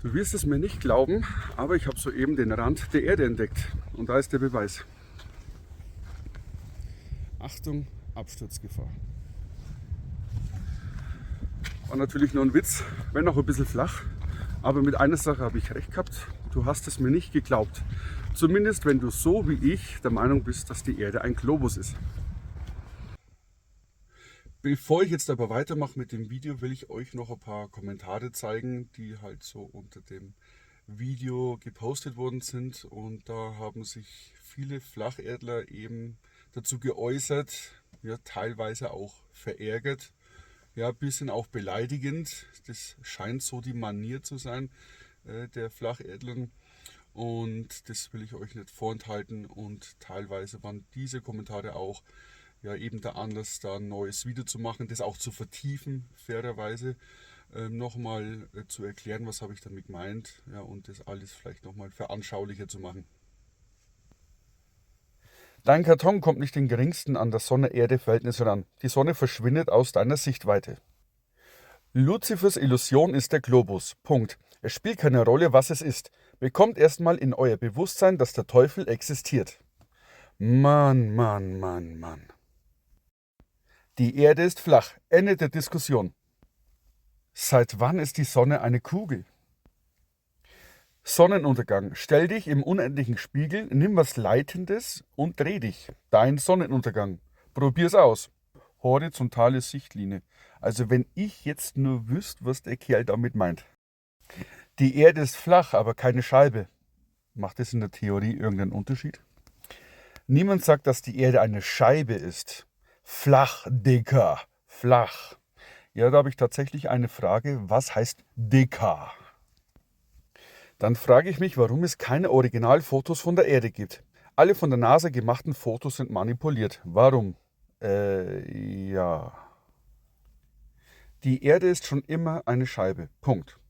Du wirst es mir nicht glauben, aber ich habe soeben den Rand der Erde entdeckt. Und da ist der Beweis. Achtung, Absturzgefahr. War natürlich nur ein Witz, wenn auch ein bisschen flach. Aber mit einer Sache habe ich recht gehabt. Du hast es mir nicht geglaubt. Zumindest wenn du so wie ich der Meinung bist, dass die Erde ein Globus ist. Bevor ich jetzt aber weitermache mit dem Video, will ich euch noch ein paar Kommentare zeigen, die halt so unter dem Video gepostet worden sind. Und da haben sich viele Flacherdler eben dazu geäußert, ja, teilweise auch verärgert, ja, ein bisschen auch beleidigend. Das scheint so die Manier zu sein der Flacherdlern. Und das will ich euch nicht vorenthalten. Und teilweise waren diese Kommentare auch ja eben der Anlass, da ein neues Video zu machen, das auch zu vertiefen, fairerweise, nochmal zu erklären, was habe ich damit gemeint, ja, und das alles vielleicht nochmal veranschaulicher zu machen. Dein Karton kommt nicht den geringsten an das Sonne-Erde-Verhältnis ran. Die Sonne verschwindet aus deiner Sichtweite. Luzifers Illusion ist der Globus. Punkt. Es spielt keine Rolle, was es ist. Bekommt erstmal in euer Bewusstsein, dass der Teufel existiert. Mann, Mann, Mann, Mann. Die Erde ist flach. Ende der Diskussion. Seit wann ist die Sonne eine Kugel? Sonnenuntergang. Stell dich im unendlichen Spiegel, nimm was Leitendes und dreh dich. Dein Sonnenuntergang. Probier's aus. Horizontale Sichtlinie. Also wenn ich jetzt nur wüsste, was der Kerl damit meint. Die Erde ist flach, aber keine Scheibe. Macht es in der Theorie irgendeinen Unterschied? Niemand sagt, dass die Erde eine Scheibe ist. Flach, Dicker, flach. Ja, da habe ich tatsächlich eine Frage. Was heißt dicker? Dann frage ich mich, warum es keine Originalfotos von der Erde gibt. Alle von der NASA gemachten Fotos sind manipuliert. Warum? Ja. Die Erde ist schon immer eine Scheibe. Punkt.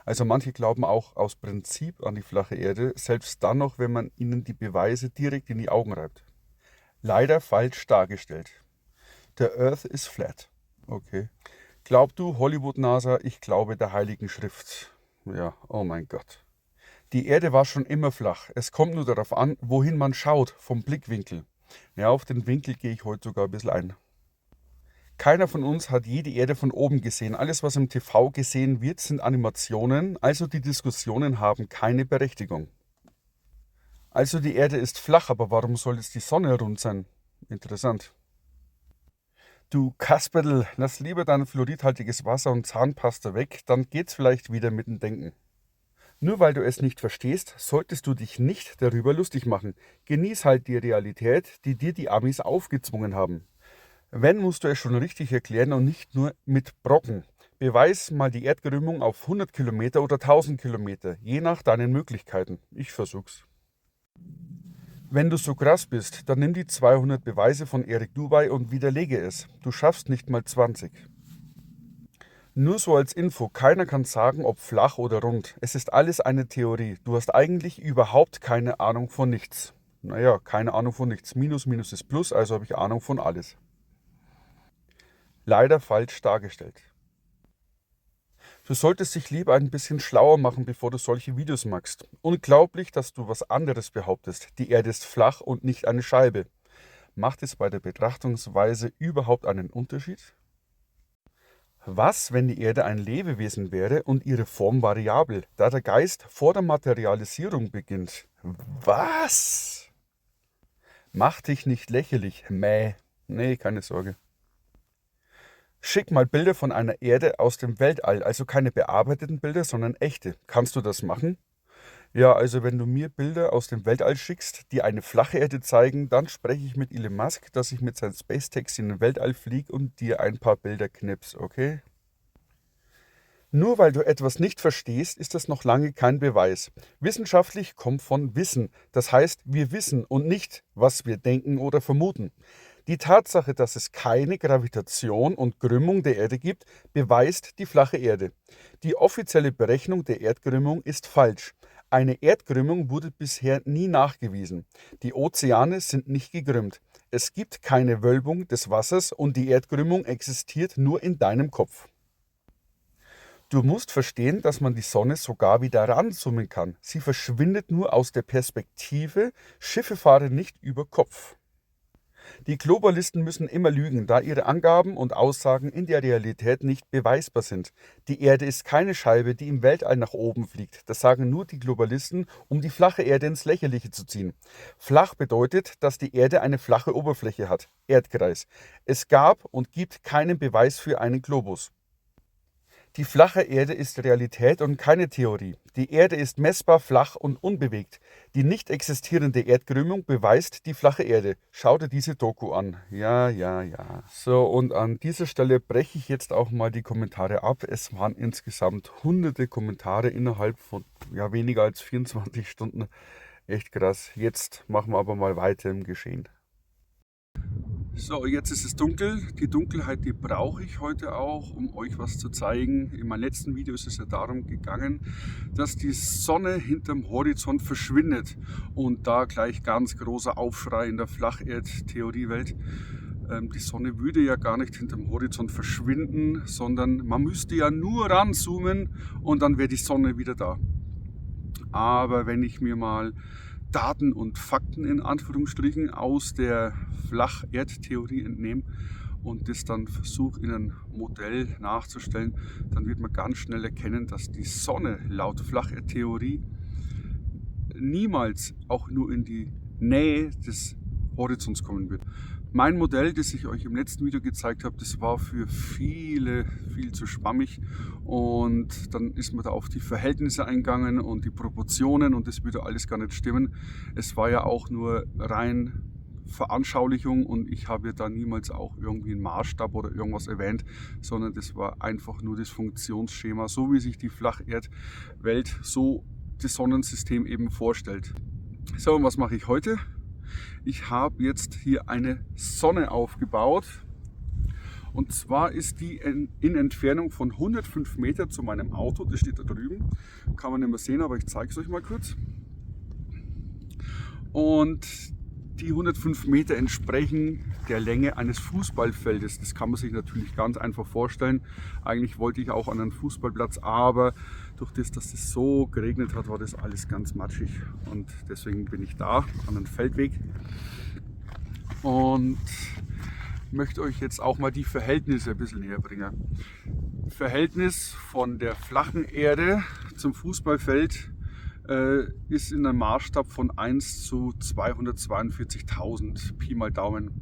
Also manche glauben auch aus Prinzip an die flache Erde, selbst dann noch, wenn man ihnen die Beweise direkt in die Augen reibt. Leider falsch dargestellt. Der Earth is flat. Okay. Glaub du, Hollywood-NASA, ich glaube der Heiligen Schrift. Ja, oh mein Gott. Die Erde war schon immer flach. Es kommt nur darauf an, wohin man schaut, vom Blickwinkel. Ja, auf den Winkel gehe ich heute sogar ein bisschen ein. Keiner von uns hat je die Erde von oben gesehen. Alles, was im TV gesehen wird, sind Animationen, also die Diskussionen haben keine Berechtigung. Also die Erde ist flach, aber warum soll jetzt die Sonne rund sein? Interessant. Du Kasperl, lass lieber dein fluoridhaltiges Wasser und Zahnpasta weg, dann geht's vielleicht wieder mit dem Denken. Nur weil du es nicht verstehst, solltest du dich nicht darüber lustig machen. Genieß halt die Realität, die dir die Amis aufgezwungen haben. Wenn, musst du es schon richtig erklären und nicht nur mit Brocken. Beweis mal die Erdkrümmung auf 100 Kilometer oder 1000 Kilometer, je nach deinen Möglichkeiten. Ich versuch's. Wenn du so krass bist, dann nimm die 200 Beweise von Erik Dubai und widerlege es. Du schaffst nicht mal 20. Nur so als Info, keiner kann sagen, ob flach oder rund. Es ist alles eine Theorie. Du hast eigentlich überhaupt keine Ahnung von nichts. Naja, keine Ahnung von nichts. Minus, Minus ist Plus, also habe ich Ahnung von alles. Leider falsch dargestellt. Du solltest dich lieber ein bisschen schlauer machen, bevor du solche Videos machst. Unglaublich, dass du was anderes behauptest. Die Erde ist flach und nicht eine Scheibe. Macht es bei der Betrachtungsweise überhaupt einen Unterschied? Was, wenn die Erde ein Lebewesen wäre und ihre Form variabel, da der Geist vor der Materialisierung beginnt? Was? Mach dich nicht lächerlich. Mäh. Nee, keine Sorge. Schick mal Bilder von einer Erde aus dem Weltall, also keine bearbeiteten Bilder, sondern echte. Kannst du das machen? Ja, also wenn du mir Bilder aus dem Weltall schickst, die eine flache Erde zeigen, dann spreche ich mit Elon Musk, dass ich mit seinem Space Taxi in den Weltall fliege und dir ein paar Bilder knips, okay? Nur weil du etwas nicht verstehst, ist das noch lange kein Beweis. Wissenschaftlich kommt von Wissen. Das heißt, wir wissen und nicht, was wir denken oder vermuten. Die Tatsache, dass es keine Gravitation und Krümmung der Erde gibt, beweist die flache Erde. Die offizielle Berechnung der Erdkrümmung ist falsch. Eine Erdkrümmung wurde bisher nie nachgewiesen. Die Ozeane sind nicht gekrümmt. Es gibt keine Wölbung des Wassers und die Erdkrümmung existiert nur in deinem Kopf. Du musst verstehen, dass man die Sonne sogar wieder ranzoomen kann. Sie verschwindet nur aus der Perspektive, Schiffe fahren nicht über Kopf. Die Globalisten müssen immer lügen, da ihre Angaben und Aussagen in der Realität nicht beweisbar sind. Die Erde ist keine Scheibe, die im Weltall nach oben fliegt. Das sagen nur die Globalisten, um die flache Erde ins Lächerliche zu ziehen. Flach bedeutet, dass die Erde eine flache Oberfläche hat, Erdkreis. Es gab und gibt keinen Beweis für einen Globus. Die flache Erde ist Realität und keine Theorie. Die Erde ist messbar flach und unbewegt. Die nicht existierende Erdkrümmung beweist die flache Erde. Schau dir diese Doku an. Ja. So, und an dieser Stelle breche ich jetzt auch mal die Kommentare ab. Es waren insgesamt hunderte Kommentare innerhalb von weniger als 24 Stunden. Echt krass. Jetzt machen wir aber mal weiter im Geschehen. So, jetzt ist es dunkel. Die Dunkelheit, die brauche ich heute auch, um euch was zu zeigen. In meinem letzten Video ist es ja darum gegangen, dass die Sonne hinterm Horizont verschwindet. Und da gleich ganz großer Aufschrei in der Flacherd-Theoriewelt. Die Sonne würde ja gar nicht hinterm Horizont verschwinden, sondern man müsste ja nur ranzoomen und dann wäre die Sonne wieder da. Aber wenn ich mir mal Daten und Fakten in Anführungsstrichen aus der Flacherdtheorie entnehme und das dann versuche in ein Modell nachzustellen, dann wird man ganz schnell erkennen, dass die Sonne laut Flacherdtheorie niemals auch nur in die Nähe des Horizonts kommen wird. Mein Modell, das ich euch im letzten Video gezeigt habe, das war für viele viel zu schwammig und dann ist man da auf die Verhältnisse eingegangen und die Proportionen und das würde alles gar nicht stimmen. Es war ja auch nur rein Veranschaulichung und ich habe ja da niemals auch irgendwie einen Maßstab oder irgendwas erwähnt, sondern das war einfach nur das Funktionsschema, so wie sich die Flacherdwelt, so das Sonnensystem eben vorstellt. So, und was mache ich heute? Ich habe jetzt hier eine Sonne aufgebaut und zwar ist die in Entfernung von 105 Meter zu meinem Auto, das steht da drüben, kann man nicht mehr sehen, aber ich zeige es euch mal kurz. Und die 105 Meter entsprechen der Länge eines Fußballfeldes. Das kann man sich natürlich ganz einfach vorstellen. Eigentlich wollte ich auch an einen Fußballplatz, aber durch das, dass es so geregnet hat, war das alles ganz matschig. Und deswegen bin ich da an einem Feldweg und möchte euch jetzt auch mal die Verhältnisse ein bisschen näher bringen. Verhältnis von der flachen Erde zum Fußballfeld ist in einem Maßstab von 1 zu 242.000 Pi mal Daumen.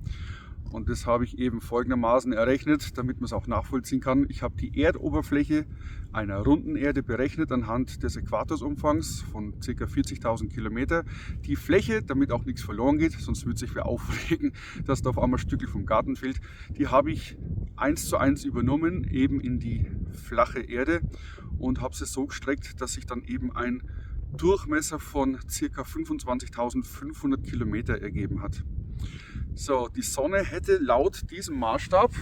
Und das habe ich eben folgendermaßen errechnet, damit man es auch nachvollziehen kann. Ich habe die Erdoberfläche einer runden Erde berechnet anhand des Äquatorsumfangs von ca. 40.000 Kilometer. Die Fläche, damit auch nichts verloren geht, sonst würde sich wer aufregen, dass da auf einmal ein Stückchen vom Garten fehlt, die habe ich 1 zu 1 übernommen, eben in die flache Erde und habe sie so gestreckt, dass sich dann eben ein Durchmesser von ca. 25.500 Kilometer ergeben hat. So, die Sonne hätte laut diesem Maßstab,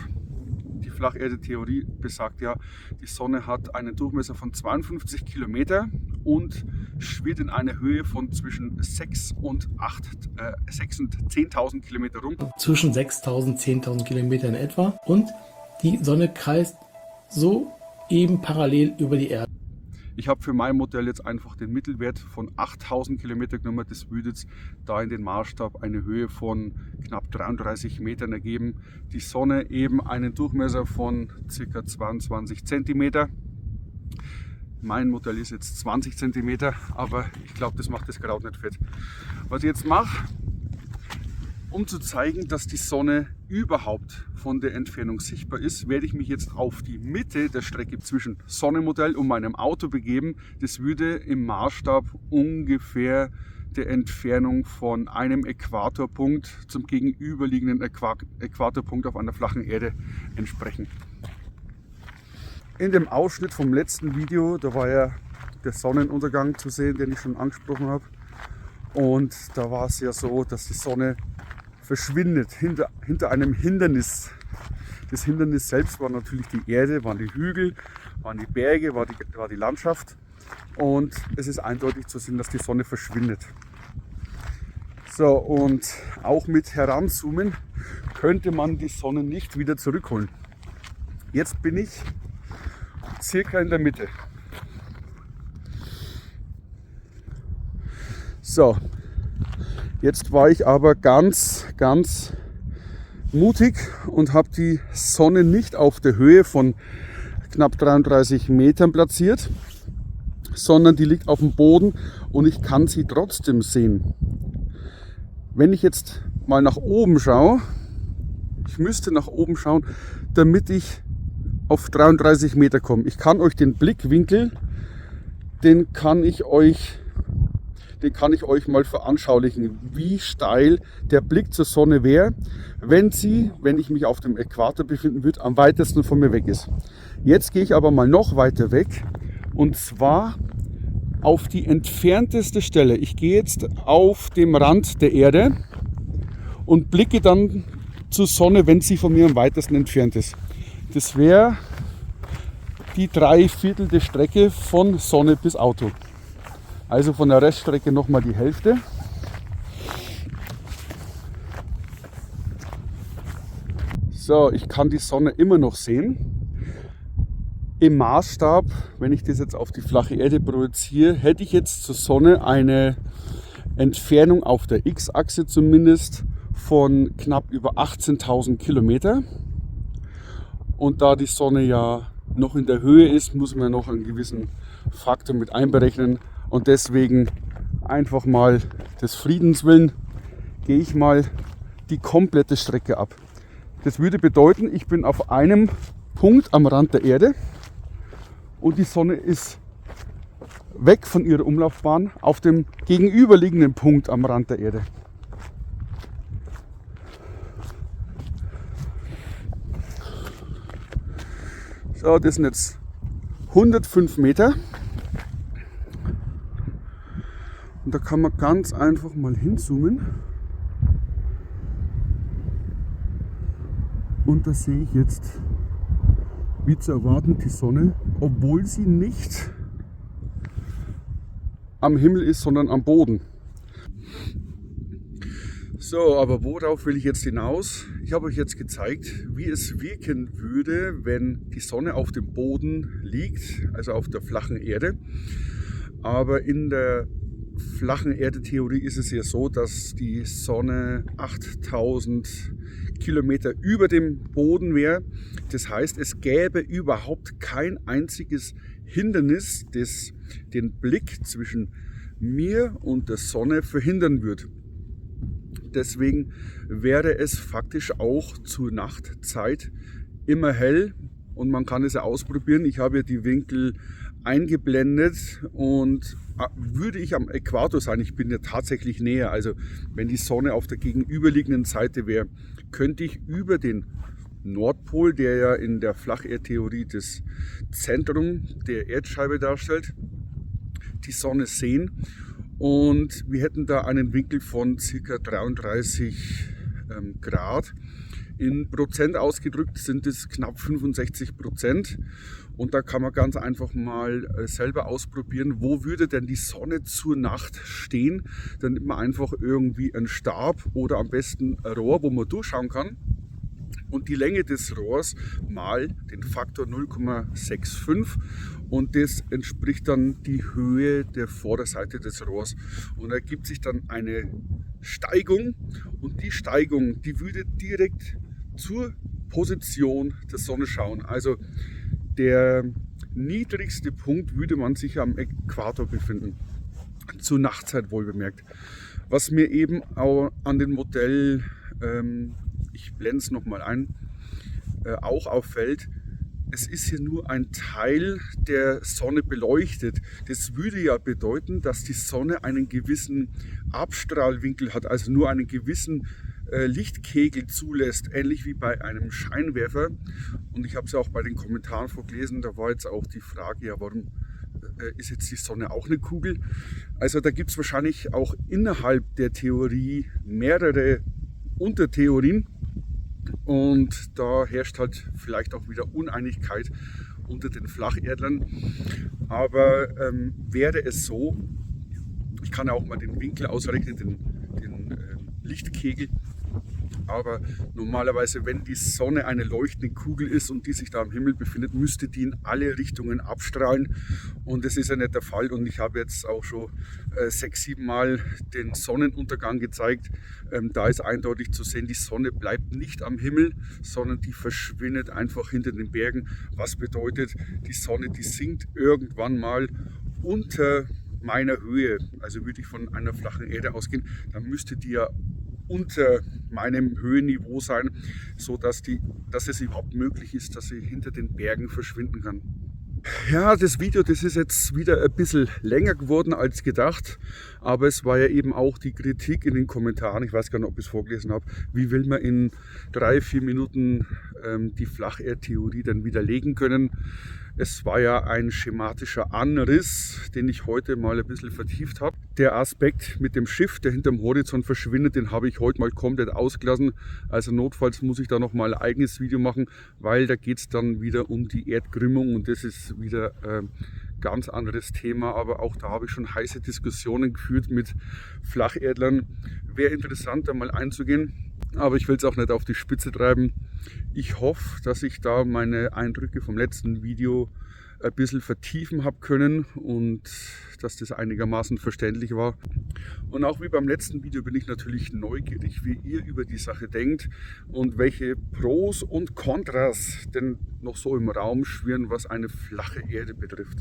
die Flacherde-Theorie besagt ja, die Sonne hat einen Durchmesser von 52 Kilometer und schwirrt in einer Höhe von zwischen 6 und 10.000 Kilometer rum. Zwischen 6.000 und 10.000 Kilometer in etwa und die Sonne kreist so eben parallel über die Erde. Ich habe für mein Modell jetzt einfach den Mittelwert von 8000 Kilometer genommen. Das würde jetzt da in den Maßstab eine Höhe von knapp 33 Metern ergeben. Die Sonne eben einen Durchmesser von ca. 22 Zentimeter. Mein Modell ist jetzt 20 Zentimeter, aber ich glaube, das macht das Kraut nicht fett. Was ich jetzt mache, um zu zeigen, dass die Sonne überhaupt von der Entfernung sichtbar ist, werde ich mich jetzt auf die Mitte der Strecke zwischen Sonnenmodell und meinem Auto begeben. Das würde im Maßstab ungefähr der Entfernung von einem Äquatorpunkt zum gegenüberliegenden Äquatorpunkt auf einer flachen Erde entsprechen. In dem Ausschnitt vom letzten Video, da war ja der Sonnenuntergang zu sehen, den ich schon angesprochen habe. Und da war es ja so, dass die Sonne verschwindet hinter einem Hindernis. Das Hindernis selbst war natürlich die Erde, waren die Hügel, waren die Berge, war die Landschaft. Und es ist eindeutig zu sehen, dass die Sonne verschwindet. So, und auch mit Heranzoomen könnte man die Sonne nicht wieder zurückholen. Jetzt bin ich circa in der Mitte. So, jetzt war ich aber ganz mutig und habe die Sonne nicht auf der Höhe von knapp 33 Metern platziert, sondern die liegt auf dem Boden und ich kann sie trotzdem sehen. Wenn ich jetzt mal nach oben schaue, ich müsste nach oben schauen, damit ich auf 33 Meter komme. Ich kann euch den Blickwinkel, den kann ich euch mal veranschaulichen, wie steil der Blick zur Sonne wäre, wenn ich mich auf dem Äquator befinden würde, am weitesten von mir weg ist. Jetzt gehe ich aber mal noch weiter weg und zwar auf die entfernteste Stelle. Ich gehe jetzt auf dem Rand der Erde und blicke dann zur Sonne, wenn sie von mir am weitesten entfernt ist. Das wäre die 3/4 der Strecke von Sonne bis Auto. Also von der Reststrecke nochmal die Hälfte. So, ich kann die Sonne immer noch sehen. Im Maßstab, wenn ich das jetzt auf die flache Erde projiziere, hätte ich jetzt zur Sonne eine Entfernung auf der X-Achse zumindest von knapp über 18.000 Kilometer. Und da die Sonne ja noch in der Höhe ist, muss man noch einen gewissen Faktor mit einberechnen. Und deswegen einfach mal des Friedens willen gehe ich mal die komplette Strecke ab. Das würde bedeuten, ich bin auf einem Punkt am Rand der Erde und die Sonne ist weg von ihrer Umlaufbahn auf dem gegenüberliegenden Punkt am Rand der Erde. So, das sind jetzt 105 Meter. Und da kann man ganz einfach mal hinzoomen. Und da sehe ich jetzt, wie zu erwarten, die Sonne, obwohl sie nicht am Himmel ist, sondern am Boden. So, aber worauf will ich jetzt hinaus? Ich habe euch jetzt gezeigt, wie es wirken würde, wenn die Sonne auf dem Boden liegt, also auf der flachen Erde. Aber in der flachen Erde-Theorie ist es ja so, dass die Sonne 8000 Kilometer über dem Boden wäre. Das heißt, es gäbe überhaupt kein einziges Hindernis, das den Blick zwischen mir und der Sonne verhindern würde. Deswegen wäre es faktisch auch zur Nachtzeit immer hell und man kann es ja ausprobieren. Ich habe ja die Winkel eingeblendet und würde ich am Äquator sein, ich bin ja tatsächlich näher, also wenn die Sonne auf der gegenüberliegenden Seite wäre, könnte ich über den Nordpol, der ja in der Flacherdtheorie das Zentrum der Erdscheibe darstellt, die Sonne sehen und wir hätten da einen Winkel von ca. 33 Grad. In Prozent ausgedrückt sind es knapp 65%. Und da kann man ganz einfach mal selber ausprobieren, wo würde denn die Sonne zur Nacht stehen. Dann nimmt man einfach irgendwie einen Stab oder am besten ein Rohr, wo man durchschauen kann. Und die Länge des Rohrs mal den Faktor 0,65 und das entspricht dann die Höhe der Vorderseite des Rohrs. Und da ergibt sich dann eine Steigung und die Steigung, die würde direkt zur Position der Sonne schauen. Also der niedrigste Punkt würde man sich am Äquator befinden, zur Nachtzeit wohlbemerkt. Was mir eben auch an dem Modell, ich blende es nochmal ein, auch auffällt, es ist hier nur ein Teil der Sonne beleuchtet. Das würde ja bedeuten, dass die Sonne einen gewissen Abstrahlwinkel hat, also nur einen gewissen Lichtkegel zulässt, ähnlich wie bei einem Scheinwerfer. Und ich habe es ja auch bei den Kommentaren vorgelesen, da war jetzt auch die Frage, ja, warum ist jetzt die Sonne auch eine Kugel? Also da gibt es wahrscheinlich auch innerhalb der Theorie mehrere Untertheorien und da herrscht halt vielleicht auch wieder Uneinigkeit unter den Flacherdlern. Aber wäre es so, ich kann ja auch mal den Winkel ausrechnen, den Lichtkegel, Aber normalerweise, wenn die Sonne eine leuchtende Kugel ist und die sich da am Himmel befindet, müsste die in alle Richtungen abstrahlen. Und das ist ja nicht der Fall. Und ich habe jetzt auch schon 6, 7 Mal den Sonnenuntergang gezeigt. Da ist eindeutig zu sehen, die Sonne bleibt nicht am Himmel, sondern die verschwindet einfach hinter den Bergen. Was bedeutet, die Sonne, die sinkt irgendwann mal unter meiner Höhe. Also würde ich von einer flachen Erde ausgehen, dann müsste die ja unter meinem Höhenniveau sein, sodass es überhaupt möglich ist, dass sie hinter den Bergen verschwinden kann. Ja, das Video, das ist jetzt wieder ein bisschen länger geworden als gedacht, aber es war ja eben auch die Kritik in den Kommentaren, ich weiß gar nicht, ob ich es vorgelesen habe, wie will man in 3, 4 Minuten die Flacherdtheorie dann widerlegen können. Es war ja ein schematischer Anriss, den ich heute mal ein bisschen vertieft habe. Der Aspekt mit dem Schiff, der hinterm Horizont verschwindet, den habe ich heute mal komplett ausgelassen. Also notfalls muss ich da noch mal ein eigenes Video machen, weil da geht es dann wieder um die Erdkrümmung und das ist wieder ganz anderes Thema. Aber auch da habe ich schon heiße Diskussionen geführt mit Flacherdlern. Wäre interessant, da mal einzugehen. Aber ich will es auch nicht auf die Spitze treiben. Ich hoffe, dass ich da meine Eindrücke vom letzten Video ein bisschen vertiefen habe können und dass das einigermaßen verständlich war. Und auch wie beim letzten Video bin ich natürlich neugierig, wie ihr über die Sache denkt und welche Pros und Kontras denn noch so im Raum schwirren, was eine flache Erde betrifft.